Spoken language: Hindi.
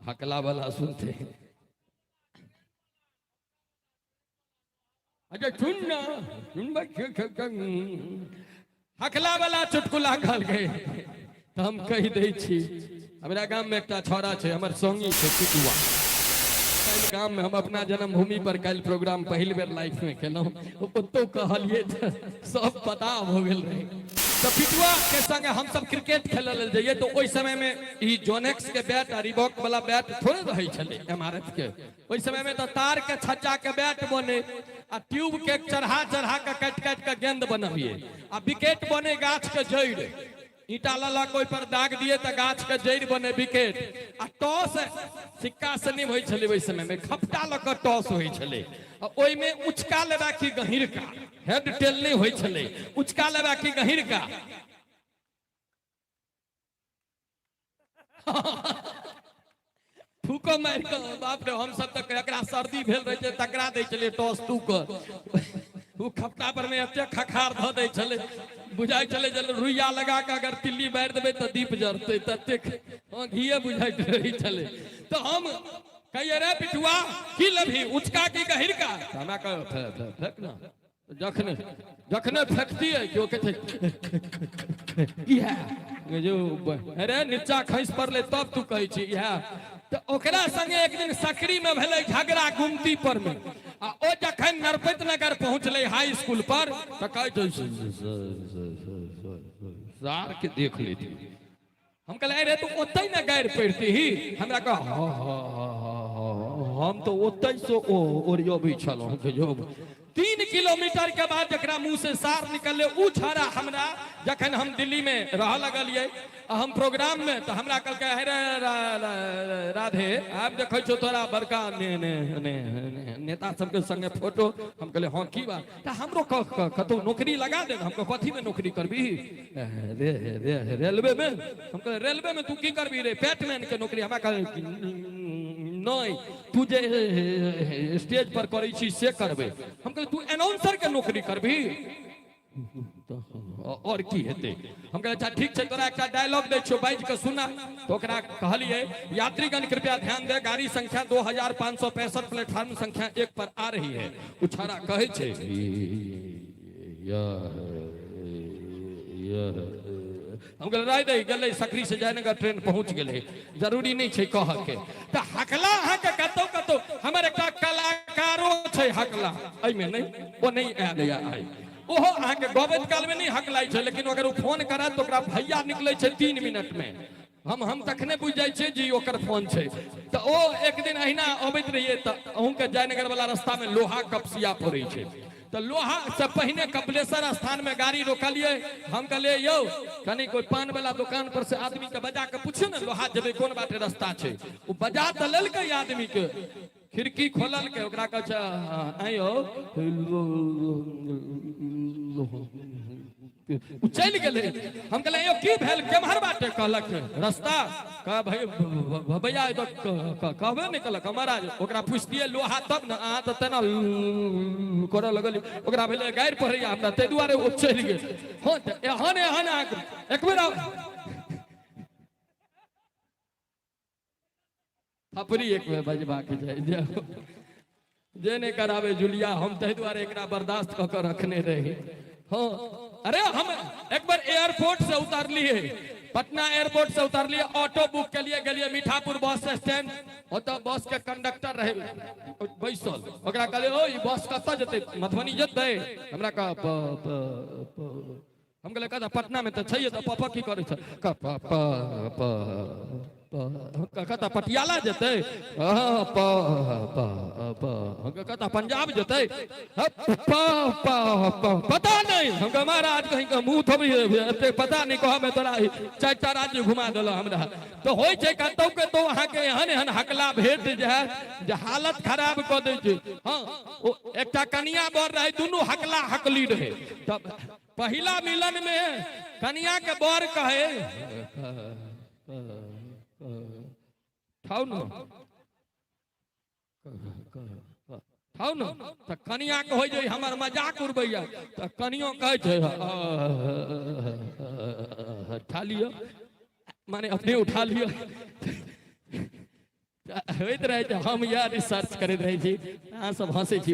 हकला वाला सुनते। अच्छा हकला वाला चुटकुला कहल गए तो हम कह दे छी। हमरा गांव में एक छोरा है, हमर संगी है पिटुआ। गांव में हम अपना जन्मभूमि पर कल प्रोग्राम पहली बार लाइफ में केलौं, ओतो कहलिए सब पता हो गेल रहे। तो पिटुआ के संग हम सब क्रिकेट खेले लेल जाइए, तो ओइ समय में ई जोनेक्स के बैट और रिबॉक वाला बैट थोड़े रहे छले एमआरएफ के। ओइ समय में तो तार के छज्जा के बैट बने आ ट्यूब के चढ़ा चढ़ा के काट के गेंद बनबिए आ विकेट बने गाछ के जड़। ईटा लला कोई पर दाग दिए तो गाछ के जड़ बने विकेट। आ टॉस सिक्का से नहीं होई छले, ओइ समय में खपटा ल के टॉस होई छले। ओइ में उचका ले राखी गहीर का, हेड टेल नहीं होई छले, उचका ले राखी गहीर का। फूको मार के बाप रे, हम सब तक एकरा सर्दी भेल रहे छै तकरा दे छले टॉस तू कर। वो खपटा पर में एते खखार ध दे छले, बुझाई चले जल रुइया लगा के अगर तिल्ली मार देबे तो दीप जरते तते घिए बुझाई रही छले। तो हम कहिए रे पिटुआ की लभी उचका की गहिर का, हमरा कह फेंक ना। जखने जखने फेंकती है क्यों कहते इहा जो अरे नीचा खैस पड़ले तब तू कहे छी इहा। तो ओकरा संगे एक दिन सकरी में भेले झगड़ा गुमती पर में। आ ओ जखन नरपत नगर पहुंचले हाई स्कूल पर तो कहे सार के देख लेती। हम कहले अरे तू ओतै न गायर पड़ती ही। हमरा कह हम तो ओतै से ओरियो भी छलो जो 3 किलोमीटर के बाद जकरा मुंह से सार निकले उ छाड़ा हमरा। जखन हम दिल्ली में रह लगलिए हम प्रोग्राम में तो हमरा कहल के राधे आप देखो छो तोरा बड़का नेता सबके संगे फोटो। हम कहले हाँ की बात, तो हमरो कतो नौकरी लगा दे। हमको कथी में नौकरी करबी? रेलवे में। हम कहले रेलवे में तू की करबी रे? बैटमैन के नौकरी। हमरा कहले नहीं तू जे स्टेज पर करै छी से करबे। हम कहले तू अनाउंसर के नौकरी करबी और की हेते? हम कहले अच्छा ठीक है तोरा एक डायलॉग दे छो बाइज के सुना। तो ओकरा कहलिए यात्रीगण कृपया ध्यान दे, गाड़ी संख्या 2565 प्लेटफार्म संख्या 1 पर आ रही है। उछारा कहे छे हम कहले राय दे गले सकरी से जयनगर ट्रेन पहुंच गेले, जरूरी नहीं छे कह के। त हकला अहाँ के कतो कतो हमर एकटा कलाकारो छे हकला एहि में नहीं ओ नहीं आ गया आई। ओहो अहाँ के गबैत काल में नहीं हकलाई छे, लेकिन अगर वो फोन करत तो ओकरा भैया निकले छे 3 मिनट में। हम तखने बुझ जाय छे जी ओकर फोन छे। तो ओ एक दिन अहिना अबैत रहिए तो अहूँ के जयनगर वाला रास्ता में लोहा कपसिया पड़े छे। तो लोहा से पहले कपिलेश्वर स्थान में गाड़ी रोकलिए। हम कहलिए यौ कनी कोई पान वाला दुकान पर से आदमी के बजा के पूछो ना लोहा जेबे कोन बाटे रास्ता छे। वो बजा त लेल के आदमी के खिड़की खोलल के ओकरा कह आयो चल गेले। हम कहले यो की भेल केम्हर बाटे? कहलक रास्ता। कह भाई भैया तो कहबे नहीं कहलक महाराज। ओकरा पूछ दिए लोहा तब न अहाँ तो तेना करे लगल ओकरा भेले गायर पड़ैया हमरा ते दुआरे ओ चल गेल। हां त एहन एहन एक बेर थपरी एक बेर बजबा के जाए जे नहीं करावे जुलिया। हम ते दुआरे एकरा बर्दाश्त क के रखने रही। हाँ अरे हम एक बार एयरपोर्ट से उतारलिए, पटना एयरपोर्ट से उतारलिए, ऑटो बुक के लिए गेलिए मीठापुर बस स्टैंड। ओतो बस के कंडक्टर रहे बैसल। ओकरा कहले ओ ई बस कत जते? मधुबनी जते? हमरा कह हम कहले कदा पटना में तो छैये तो पापा की करे छ? कहता पटियाला जते? कहता पंजाब जते? पता नहीं। हम महाराज कहीं का मुंह थोड़ी पता नहीं कह में तोरा 4 राज्य घुमा दिलो हमरा। तो होय छै कतौ के तो अहाँ के एहन एहन हकला भेट जाए जे हालत खराब क दे छै। हां एकटा कनिया बर रहे, दुनू हकला हकली रहे। तब पहिला मिलन में कनिया के बर कहे ठाउ न तो कनिया के हो जाए हमार मजाक उड़बैया। तो कनियो कहे छे उठा लियो, माने अपने उठा लियो। होइत रहे जे हम यार रिसर्च करैत रहे छी अहाँ सब हंसै छी।